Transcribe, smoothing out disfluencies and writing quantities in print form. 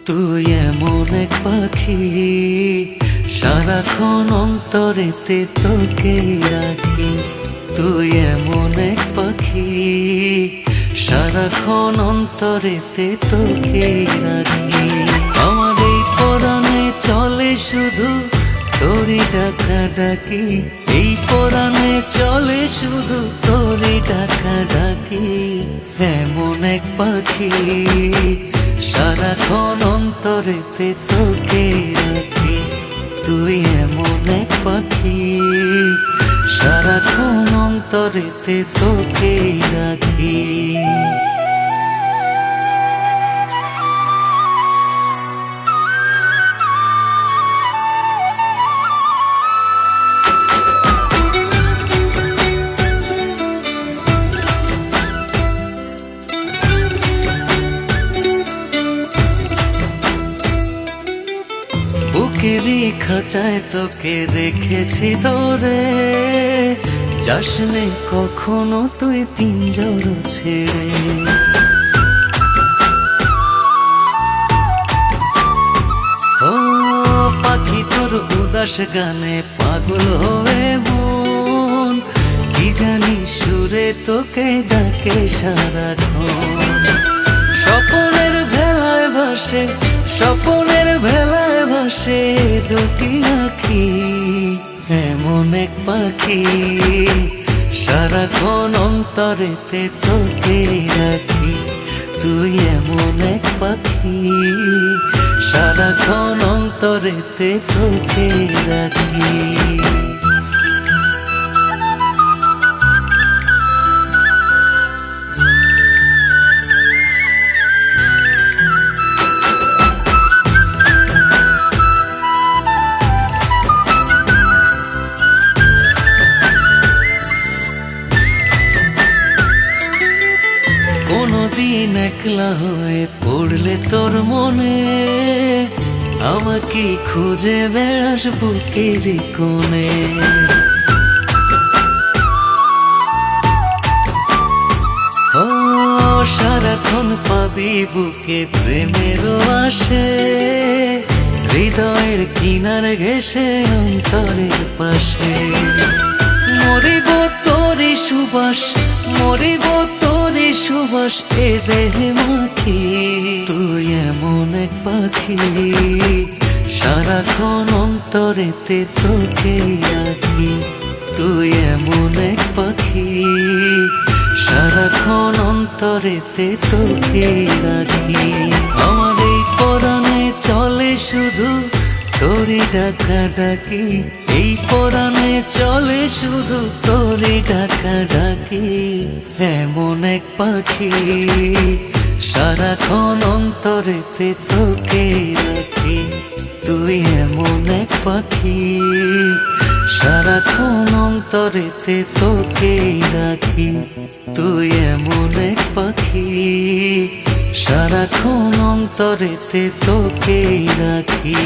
তুই এমন এক পাখি, সারাক্ষণ অন্তরেতে তোকে রাখি। তুই এমন এক পাখি, সারাক্ষণ অন্তরেতে তোকে রাখি। আমার এই পরাণে চলে শুধু তোরই ডাকা ডাকি, এই পরাণে চলে শুধু তোরই ডাকা ডাকি। এমন এক পাখি, সারাক্ষণ অন্তরেতে তোকে রাখি। তুই এমন এক পাখি, সারাক্ষণ অন্তরেতে তোকে রাখি। বুকেরই খাঁচায় তোকে রেখেছি ধরে, যাসনে কখনো তুই পিঞ্জর ছেড়ে। ও পাখি তোর উদাস গানে পাগল হয়ে মন, কি জানি সুরে তোকে ডাকে সারাক্ষণ। স্বপনের ভেলায় ভাসে, স্বপনের ভেলায় ভাসে দুটি আঁখি। এমন এক পাখি, সারাক্ষণ অন্তরেতে তোকে রাখি। তুই এমন এক পাখি, সারাক্ষণ অন্তরেতে তোকে রাখি। কোনদিন একলা হয়ে পড়লে তোর মনে, আমাকে খুঁজে বেড়াস বুকের কোণে। ও সারাক্ষণ পাবি বুকে প্রেমের আসে, হৃদয়ের কিনার ঘেঁষে অন্তরের পাশে। মরিব তোরে সুবাস, মরিব তোরে সুবাস এ দেহে মাখি। তুই এমন এক পাখি, সারাক্ষণ অন্তরেতে তোকে রাখি। তুই এমন এক পাখি, সারাক্ষণ অন্তরেতে তোকে রাখি। আমার এই পরাণে চলে শুধু তোরই ডাকা ডাকি, এই পরাণে চলে শুধু তোরই ডাকা ডাকি। এমন এক পাখি, সারাক্ষণ অন্তরেতে তোকে রাখি। তুই এমন এক পাখি, সারাক্ষণ অন্তরেতে তোকে রাখি। তুই এমন এক পাখি, সারাক্ষণ অন্তরেতে তোকে রাখি।